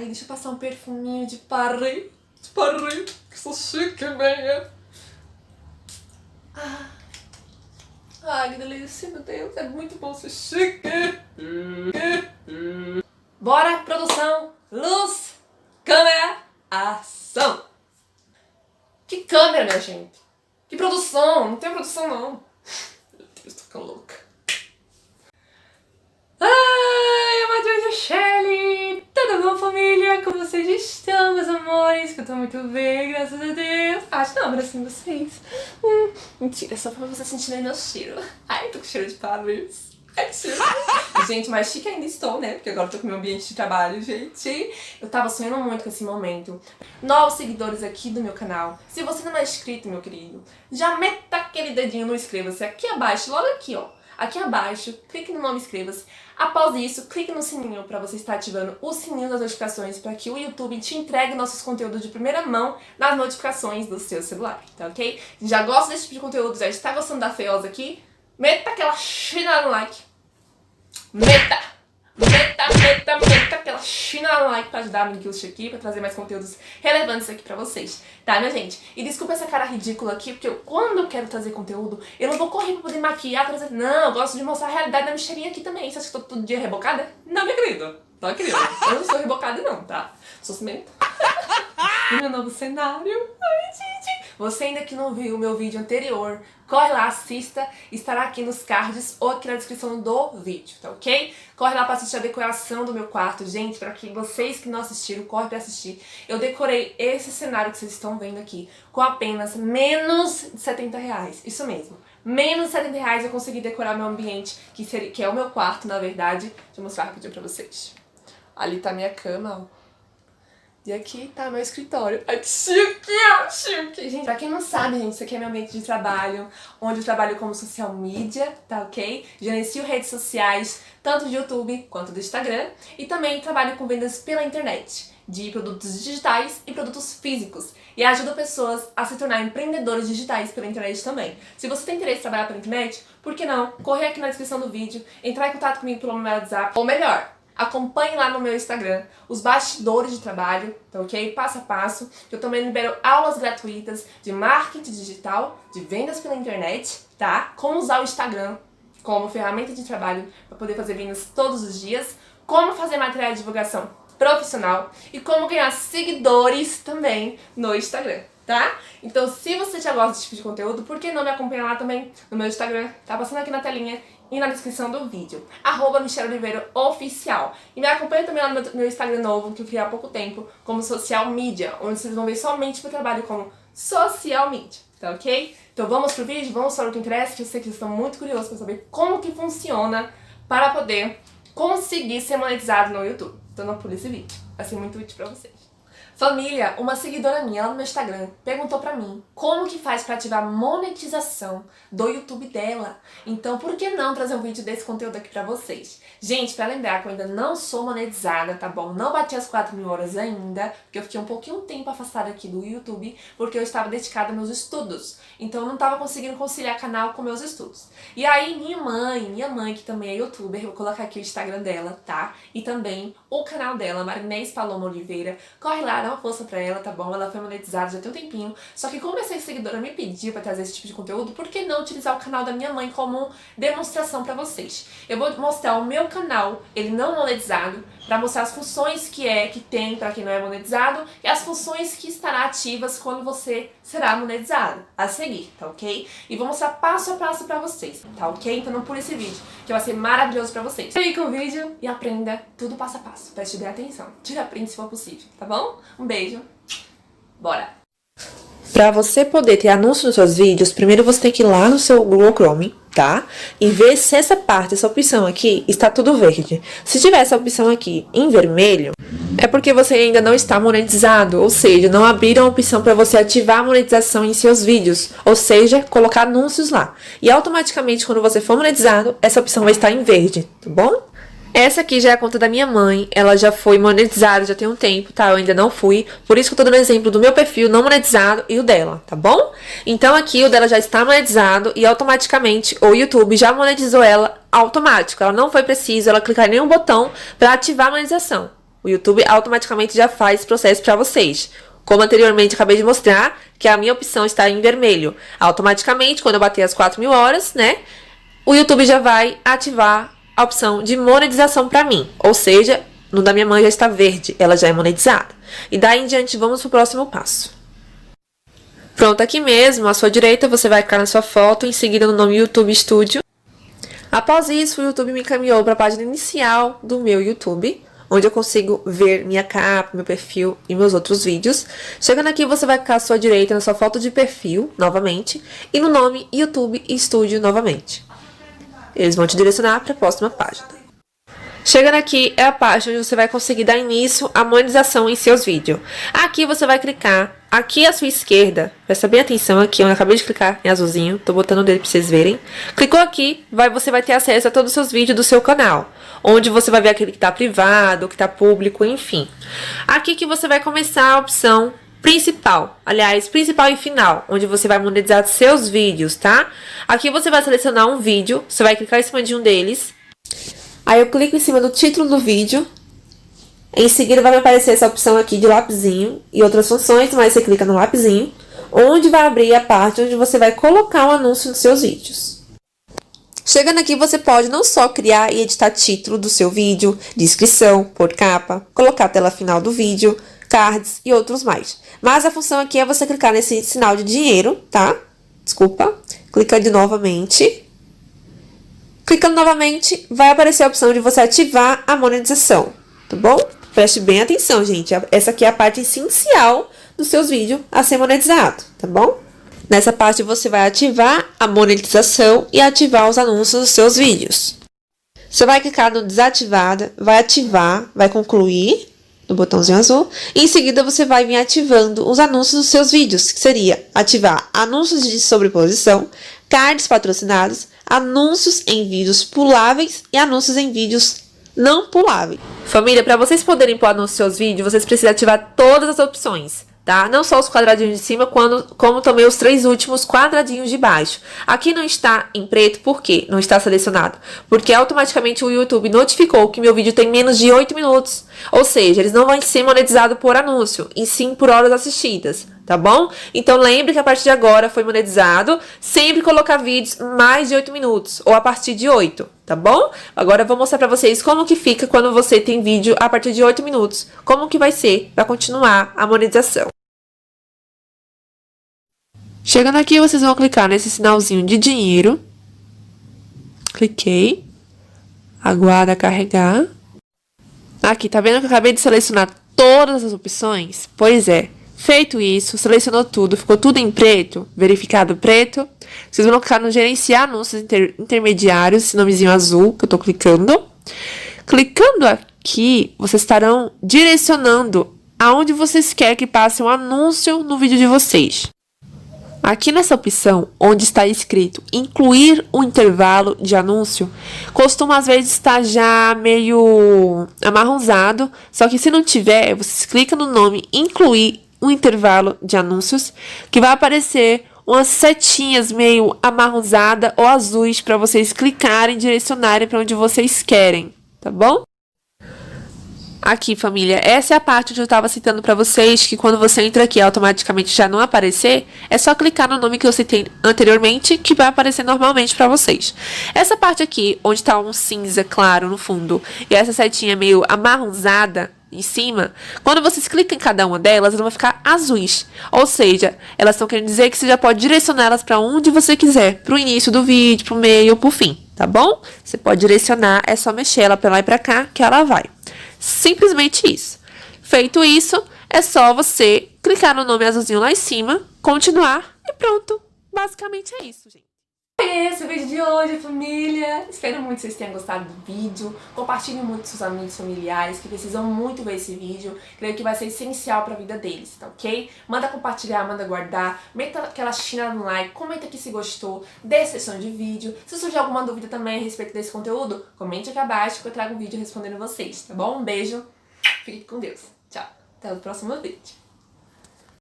Aí deixa eu passar um perfuminho de Paris. De Paris, que sou chique, venha. Ai, que delícia, meu Deus, é muito bom ser chique. Bora, produção, luz, câmera, ação. Que câmera, minha gente? Que produção? Não tem produção, não. Meu Deus, tô ficando louca. Ai, a Madrinha Shelly! Tudo bom, família? Como vocês estão, meus amores? Que eu tô muito bem, graças a Deus. Acho que não, abracem vocês. Mentira, só pra vocês sentirem meu cheiro. Ai, tô com cheiro de Paris. Ai, que cheiro. Gente, mais chique ainda estou, né? Porque agora eu tô com meu ambiente de trabalho, gente. Eu tava sonhando muito com esse momento. Novos seguidores aqui do meu canal. Se você não é inscrito, meu querido, já meta aquele dedinho no inscreva-se aqui abaixo, logo aqui, ó. Aqui abaixo, clique no nome inscreva-se. Após isso, clique no sininho para você estar ativando o sininho das notificações para que o YouTube te entregue nossos conteúdos de primeira mão nas notificações do seu celular, tá ok? Já gosta desse tipo de conteúdo, já está gostando da feiosa aqui? Meta aquela china no like. Meta aquela china no like pra ajudar a Minkilch aqui, pra trazer mais conteúdos relevantes aqui pra vocês, tá, minha gente? E desculpa essa cara ridícula aqui, porque quando eu quero trazer conteúdo, eu não vou correr pra poder maquiar, trazer... Não, eu gosto de mostrar a realidade da mexerinha aqui também. Você acha que eu tô todo dia rebocada? Não, minha querida. Não, querida. Eu não sou rebocada não, tá? Sou cimento. No meu novo cenário. Ai, gente. Você ainda que não viu o meu vídeo anterior, corre lá, assista, estará aqui nos cards ou aqui na descrição do vídeo, tá ok? Corre lá pra assistir a decoração do meu quarto, gente, pra que vocês que não assistiram, corre pra assistir. Eu decorei esse cenário que vocês estão vendo aqui com apenas menos de R$70, isso mesmo. Menos de R$70 eu consegui decorar meu ambiente, que é o meu quarto, na verdade. Deixa eu mostrar rapidinho pra vocês. Ali tá minha cama, ó. E aqui tá meu escritório. Ai, que chique, chique. Gente, pra quem não sabe, gente, isso aqui é meu ambiente de trabalho, onde eu trabalho como social media, tá ok? Gerencio redes sociais, tanto do YouTube quanto do Instagram. E também trabalho com vendas pela internet, de produtos digitais e produtos físicos. E ajudo pessoas a se tornar empreendedores digitais pela internet também. Se você tem interesse em trabalhar pela internet, por que não? Corre aqui na descrição do vídeo, entrar em contato comigo pelo meu WhatsApp, ou melhor, acompanhe lá no meu Instagram os bastidores de trabalho, tá ok? Passo a passo. Eu também libero aulas gratuitas de marketing digital, de vendas pela internet, tá? Como usar o Instagram como ferramenta de trabalho para poder fazer vendas todos os dias, como fazer material de divulgação profissional e como ganhar seguidores também no Instagram, tá? Então, se você já gosta desse tipo de conteúdo, por que não me acompanhar lá também no meu Instagram? Tá passando aqui na telinha e na descrição do vídeo. @MichelleOliveira_oficial. E me acompanha também lá no meu Instagram novo, que eu criei há pouco tempo, como Social Media, onde vocês vão ver somente meu trabalho como Social Media, tá ok? Então vamos pro vídeo, vamos para o que interessa, que eu sei que vocês estão muito curiosos para saber como que funciona para poder conseguir ser monetizado no YouTube. Então não pule esse vídeo, vai ser muito útil pra vocês. Família, uma seguidora minha lá no meu Instagram perguntou pra mim como que faz pra ativar a monetização do YouTube dela. Então, por que não trazer um vídeo desse conteúdo aqui pra vocês? Gente, pra lembrar que eu ainda não sou monetizada, tá bom? Não bati as 4.000 horas ainda, porque eu fiquei um pouquinho tempo afastada aqui do YouTube, porque eu estava dedicada aos meus estudos. Então, eu não estava conseguindo conciliar canal com meus estudos. E aí, minha mãe, que também é youtuber, eu vou colocar aqui o Instagram dela, tá? E também o canal dela, Marinês Paloma Oliveira. Corre lá, dá uma força pra ela, tá bom? Ela foi monetizada já tem um tempinho. Só que como essa seguidora me pediu pra trazer esse tipo de conteúdo, por que não utilizar o canal da minha mãe como demonstração pra vocês? Eu vou mostrar o meu canal, ele não monetizado, pra mostrar as funções que tem pra quem não é monetizado e as funções que estarão ativas quando você será monetizado. A seguir, tá ok? E vou mostrar passo a passo pra vocês, tá ok? Então não pule esse vídeo, que vai ser maravilhoso pra vocês. Fique com o vídeo e aprenda tudo passo a passo. Preste bem atenção. Tira print se for possível, tá bom? Um beijo. Bora! Para você poder ter anúncio nos seus vídeos, primeiro você tem que ir lá no seu Google Chrome, tá? E ver se essa parte, essa opção aqui, está tudo verde. Se tiver essa opção aqui em vermelho, é porque você ainda não está monetizado, ou seja, não abriram a opção para você ativar a monetização em seus vídeos, ou seja, colocar anúncios lá. E automaticamente, quando você for monetizado, essa opção vai estar em verde, tá bom? Essa aqui já é a conta da minha mãe, ela já foi monetizada, já tem um tempo, tá? Eu ainda não fui, por isso que eu tô dando exemplo do meu perfil não monetizado e o dela, tá bom? Então aqui o dela já está monetizado e automaticamente o YouTube já monetizou ela automático. Ela não foi preciso ela clicar em nenhum botão para ativar a monetização, O YouTube automaticamente já faz esse processo para vocês. Como anteriormente acabei de mostrar, que a minha opção está em vermelho. Automaticamente, quando eu bater as 4.000 horas, né? O YouTube já vai ativar a opção de monetização para mim. Ou seja, no da minha mãe já está verde, ela já é monetizada. E daí em diante, vamos para o próximo passo. Pronto, aqui mesmo, à sua direita, você vai clicar na sua foto, em seguida no nome YouTube Studio. Após isso, o YouTube me encaminhou para a página inicial do meu YouTube, onde eu consigo ver minha capa, meu perfil e meus outros vídeos. Chegando aqui, você vai clicar à sua direita na sua foto de perfil, novamente, e no nome YouTube Studio novamente. Eles vão te direcionar para a próxima página. Chegando aqui é a página onde você vai conseguir dar início à monetização em seus vídeos. Aqui você vai clicar, aqui à sua esquerda, presta bem atenção aqui, onde eu acabei de clicar em azulzinho, tô botando o dedo para vocês verem. Clicou aqui, você vai ter acesso a todos os seus vídeos do seu canal, onde você vai ver aquele que tá privado, que tá público, enfim. Aqui que você vai começar a opção principal, aliás, principal e final, onde você vai monetizar seus vídeos, tá? Aqui você vai selecionar um vídeo, você vai clicar em cima de um deles. Aí eu clico em cima do título do vídeo. Em seguida vai me aparecer essa opção aqui de lapisinho e outras funções, mas você clica no lapisinho, onde vai abrir a parte onde você vai colocar o anúncio nos seus vídeos. Chegando aqui, você pode não só criar e editar título do seu vídeo, descrição, por capa, colocar a tela final do vídeo, cards e outros mais. Mas a função aqui é você clicar nesse sinal de dinheiro, tá? Desculpa. Clica de novamente. Clicando novamente, vai aparecer a opção de você ativar a monetização, tá bom? Preste bem atenção, gente. Essa aqui é a parte essencial dos seus vídeos a ser monetizado, tá bom? Nessa parte você vai ativar a monetização e ativar os anúncios dos seus vídeos. Você vai clicar no desativada, vai ativar, vai concluir no botãozinho azul. E em seguida você vai vir ativando os anúncios dos seus vídeos, que seria ativar anúncios de sobreposição, cards patrocinados, anúncios em vídeos puláveis e anúncios em vídeos não puláveis. Família, para vocês poderem pôr anúncios nos seus vídeos, vocês precisam ativar todas as opções, tá? Não só os quadradinhos de cima, como também os 3 últimos quadradinhos de baixo. Aqui não está em preto, por quê? Não está selecionado. Porque automaticamente o YouTube notificou que meu vídeo tem menos de 8 minutos. Ou seja, eles não vão ser monetizados por anúncio, e sim por horas assistidas, tá bom? Então lembre que a partir de agora foi monetizado sempre colocar vídeos mais de 8 minutos, ou a partir de 8, tá bom? Agora eu vou mostrar pra vocês como que fica quando você tem vídeo a partir de 8 minutos. Como que vai ser para continuar a monetização. Chegando aqui, vocês vão clicar nesse sinalzinho de dinheiro. Cliquei. Aguarda carregar. Aqui, tá vendo que eu acabei de selecionar todas as opções? Pois é. Feito isso, selecionou tudo, ficou tudo em preto, verificado preto. Vocês vão clicar no gerenciar anúncios intermediários, esse nomezinho azul que eu tô clicando. Clicando aqui, vocês estarão direcionando aonde vocês querem que passe um anúncio no vídeo de vocês. Aqui nessa opção, onde está escrito incluir um intervalo de anúncio, costuma às vezes estar já meio amarronzado, só que se não tiver, vocês clicam no nome incluir um intervalo de anúncios, que vai aparecer umas setinhas meio amarronzada ou azuis para vocês clicarem e direcionarem para onde vocês querem, tá bom? Aqui, família, essa é a parte onde eu estava citando para vocês que quando você entra aqui automaticamente já não aparecer, é só clicar no nome que eu citei anteriormente que vai aparecer normalmente para vocês. Essa parte aqui, onde está um cinza claro no fundo e essa setinha meio amarronzada em cima, quando vocês clicam em cada uma delas, elas vão ficar azuis. Ou seja, elas estão querendo dizer que você já pode direcionar elas para onde você quiser, para o início do vídeo, para o meio ou para o fim, tá bom? Você pode direcionar, é só mexer ela para lá e para cá que ela vai. Simplesmente isso. Feito isso, é só você clicar no nome azulzinho lá em cima, continuar e pronto. Basicamente é isso, gente. Esse é o vídeo de hoje, família. Espero muito que vocês tenham gostado do vídeo. Compartilhem muito com seus amigos familiares que precisam muito ver esse vídeo. Creio que vai ser essencial para a vida deles, tá ok? Manda compartilhar, manda guardar. Meta aquela chinela no like, comenta aqui se gostou, dê sessão de vídeo. Se surgir alguma dúvida também a respeito desse conteúdo, comente aqui abaixo que eu trago um vídeo respondendo vocês, tá bom? Um beijo, fique com Deus. Tchau. Até o próximo vídeo.